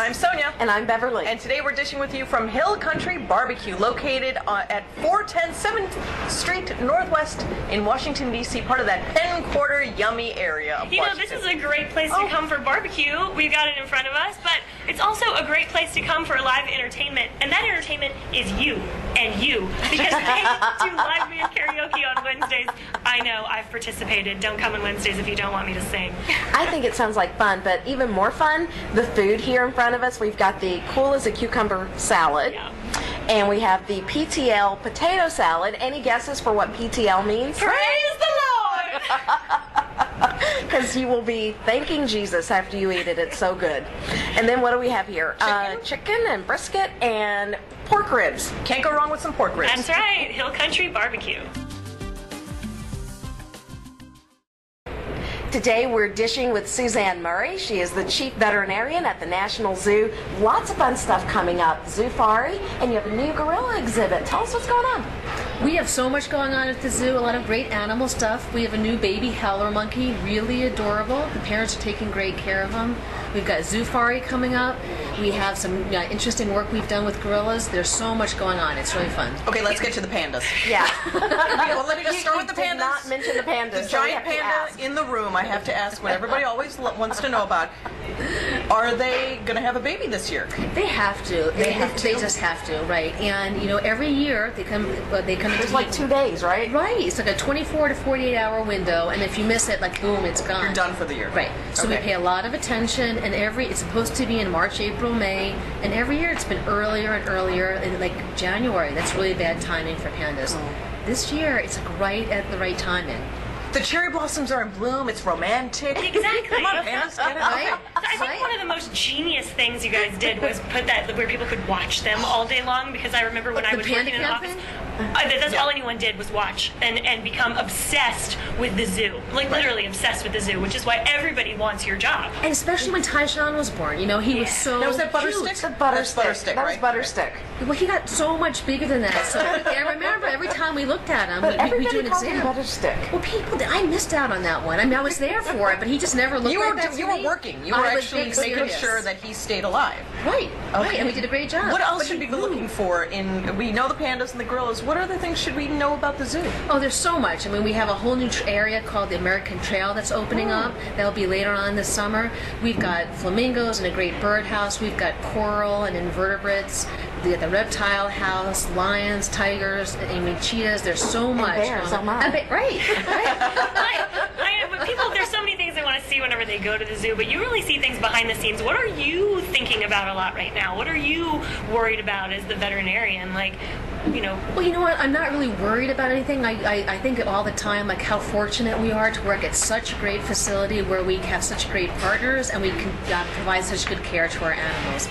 I'm Sonya. And I'm Beverly. And today we're dishing with you from Hill Country Barbecue, located at 410 7th Street Northwest in Washington, D.C., part of that Penn Quarter yummy area of Washington. This is a great place to come for barbecue. We've got it in front of us, but it's also a great place to come for live entertainment, and that entertainment is you and you, because they do live band karaoke on Wednesdays. I know, I've participated. Don't come on Wednesdays if you don't want me to sing. I think it sounds like fun, but even more fun, the food here in front of us. We've got the cool as a cucumber salad, and we have the PTL potato salad. Any guesses for what PTL means? Praise the Lord! Because you will be thanking Jesus after you eat it. It's so good. And then what do we have here? Chicken and brisket and pork ribs. Can't go wrong with some pork ribs. That's right, Hill Country Barbecue. Today we're dishing with Suzan Murray. She is the chief veterinarian at the National Zoo. Lots of fun stuff coming up. Zoofari, and you have a new gorilla exhibit. Tell us what's going on. We have so much going on at the zoo, a lot of great animal stuff. We have a new baby howler monkey, really adorable. The parents are taking great care of him. We've got Zoofari coming up. We have some interesting work we've done with gorillas. There's so much going on. It's really fun. Okay, let's get to the pandas. Yeah. Well, let me just start with the pandas. You did not mention the pandas. The giant panda in the room, I have to ask what everybody always wants to know about. Are they going to have a baby this year? They have to. They just have to, right? And every year they come. There's like 2 days, right? Right. It's like a 24 to 48 hour window, and if you miss it, like boom, it's gone. You're done for the year. Right. So we pay a lot of attention, and it's supposed to be in March, April, May, and every year it's been earlier and earlier, in like January. That's really bad timing for pandas. This year it's like right at the right timing. The cherry blossoms are in bloom. It's romantic. Exactly. Come on, pandas, get it Right? I think one of the most genius things you guys did was put that where people could watch them all day long, because I remember when I was working in the office, that's all anyone did was watch and become obsessed with the zoo. Like literally obsessed with the zoo, which is why everybody wants your job. And especially when Tyshawn was born, he was so Now, was that cute. Butterstick? That's Butterstick, That was right? Butterstick. Well, he got so much bigger than that. So I remember every time we looked at him, But we everybody do an calls him exam. Butterstick. Well, I missed out on that one. I mean, I was there for it, but he just never looked You like that to were me. working. You were I was actually being making serious. sure that he stayed alive. Right, and we did a great job. What else But should he we be grew. looking for we know the pandas and the gorillas. What other things should we know about the zoo? Oh, there's so much. I mean, we have a whole new area called the American Trail that's opening up. That'll be later on this summer. We've got flamingos and a great birdhouse. We've got coral and invertebrates. We got the reptile house, lions, tigers, cheetahs. There's so much. bears, oh my. Right. But there's so many things they want to see whenever they go to the zoo, but you really see things behind the scenes. What are you thinking about a lot right now? What are you worried about as the veterinarian? Well, you know what? I'm not really worried about anything. I think all the time, like how fortunate we are to work at such a great facility where we have such great partners and we can provide such good care to our animals.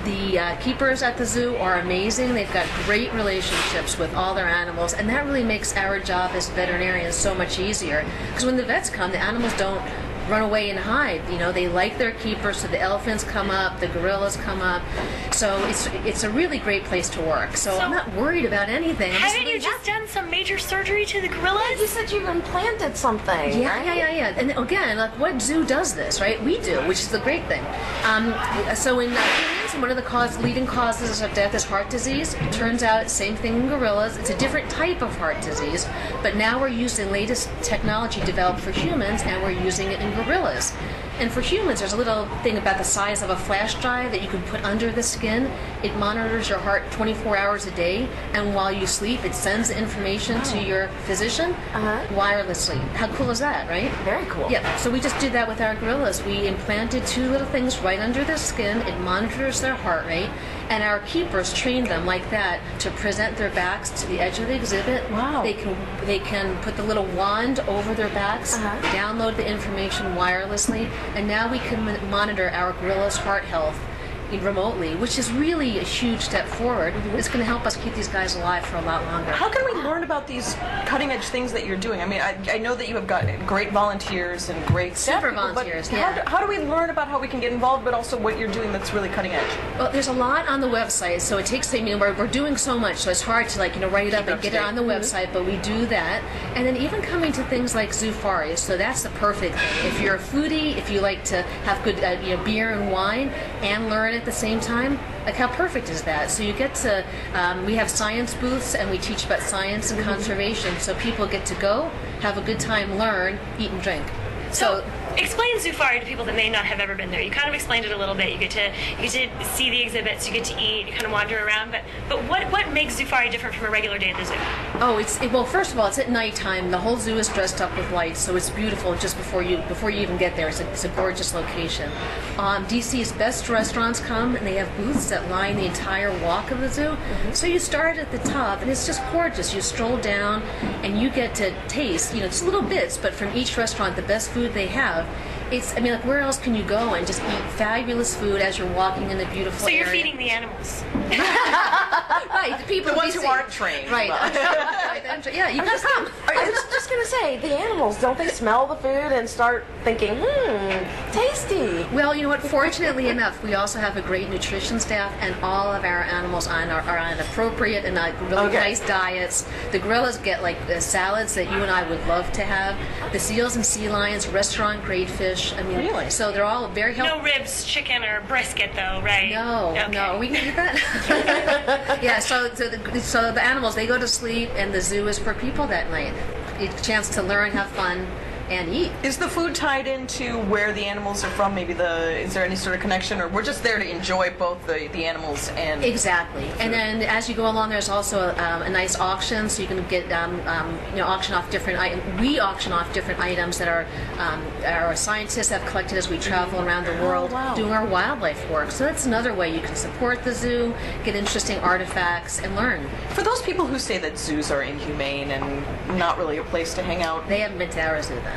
The keepers at the zoo are amazing. They've got great relationships with all their animals, and that really makes our job as veterinarians so much easier. Because when the vets come, the animals don't run away and hide. They like their keepers, so the elephants come up, the gorillas come up. So it's a really great place to work. So I'm not worried about anything. Haven't you just done some major surgery to the gorillas? You said you implanted something. Yeah, right? yeah. And again, like what zoo does this, right? We do, which is the great thing. So in humans, one of the leading causes of death is heart disease. It turns out, same thing in gorillas. It's a different type of heart disease, but now we're using latest technology developed for humans, and we're using it in gorillas. And for humans, there's a little thing about the size of a flash drive that you can put under the skin. It monitors your heart 24 hours a day, and while you sleep, it sends the information to your physician wirelessly. How cool is that, right? Very cool. Yeah, so we just did that with our gorillas. We implanted 2 little things right under the skin. It monitors their heart rate, and our keepers trained them like that to present their backs to the edge of the exhibit. Wow. They can put the little wand over their backs, download the information wirelessly, and now we can monitor our gorillas' heart health remotely, which is really a huge step forward. It's going to help us keep these guys alive for a lot longer. How can we learn about these cutting-edge things that you're doing? I mean, I know that you have got great volunteers and great staff Super people, volunteers, but yeah. how do we learn about how we can get involved, but also what you're doing that's really cutting edge? Well, there's a lot on the website, so it takes time. We're doing so much, so it's hard to write it up and get it on the website, but we do that. And then even coming to things like Zoofari, so that's the perfect thing. If you're a foodie, if you like to have good beer and wine and learn at the same time. Like, how perfect is that? So you get to, we have science booths, and we teach about science and conservation, so people get to go, have a good time, learn, eat and drink. So explain Zoofari to people that may not have ever been there. You kind of explained it a little bit. You get to see the exhibits, you get to eat, you kind of wander around. But what makes Zoofari different from a regular day at the zoo? Oh, well, first of all, it's at nighttime. The whole zoo is dressed up with lights, so it's beautiful just before you even get there. It's a gorgeous location. DC's best restaurants come, and they have booths that line the entire walk of the zoo. So you start at the top, and it's just gorgeous. You stroll down, and you get to taste, just little bits, but from each restaurant, the best food they have. Like, where else can you go and just eat fabulous food as you're walking in the beautiful area? So you're feeding the animals. Right, the ones who aren't trained. Right. Yeah, you guys come. I was just going to say, the animals, don't they smell the food and start thinking, tasty? Well, you know what? Fortunately enough, we also have a great nutrition staff, and all of our animals are on appropriate and really nice diets. The gorillas get the salads that you and I would love to have. The seals and sea lions, restaurant-grade fish. Really? So they're all very healthy. No ribs, chicken, or brisket, though, right? No, we can eat that. Yeah. So the animals, they go to sleep, and the zoo is for people that night. It's a chance to learn, have fun, and eat. Is the food tied into where the animals are from? Is there any sort of connection, or we're just there to enjoy both the animals and... Exactly. And then as you go along, there's also a nice auction, so you can get auction off different items. We auction off different items that our scientists have collected as we travel around the world doing our wildlife work. So that's another way you can support the zoo, get interesting artifacts, and learn. For those people who say that zoos are inhumane and not really a place to hang out, They haven't been to our zoo then.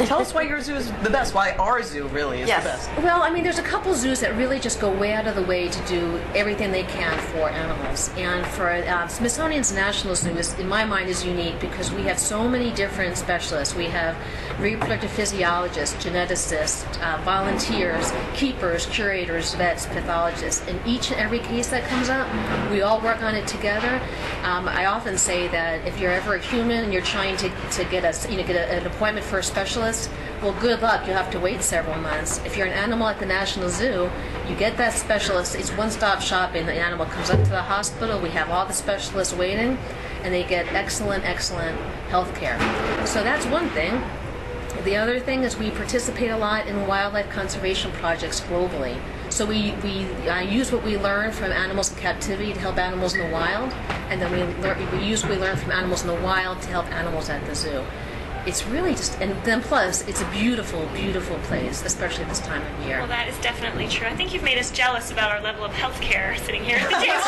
tell us why your zoo is the best, why our zoo really is the best. Well, there's a couple zoos that really just go way out of the way to do everything they can for animals. And for Smithsonian's National Zoo, in my mind, is unique because we have so many different specialists. We have reproductive physiologists, geneticists, volunteers, keepers, curators, vets, pathologists. In each and every case that comes up, we all work on it together. I often say that if you're ever a human and you're trying to get an appointment for a specialist, well, good luck. You'll have to wait several months. If you're an animal at the National Zoo, you get that specialist. It's one-stop shopping. The animal comes up to the hospital. We have all the specialists waiting, and they get excellent health care. So that's one thing. The other thing is we participate a lot in wildlife conservation projects globally. So we use what we learn from animals in captivity to help animals in the wild, and then we use what we learn from animals in the wild to help animals at the zoo. It's really and then plus, it's a beautiful, beautiful place, especially this time of year. Well, that is definitely true. I think you've made us jealous about our level of health care sitting here at the table.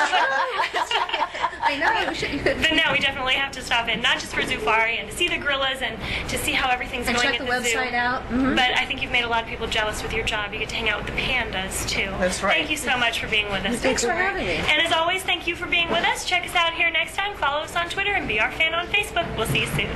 I know. But no, we definitely have to stop in, not just for Zoofari and to see the gorillas and to see how everything's and going check at the zoo. website out. Mm-hmm. But I think you've made a lot of people jealous with your job. You get to hang out with the pandas, too. That's right. Thank you so much for being with us. Thanks for having me. And as always, thank you for being with us. Check us out here next time. Follow us on Twitter and be our fan on Facebook. We'll see you soon.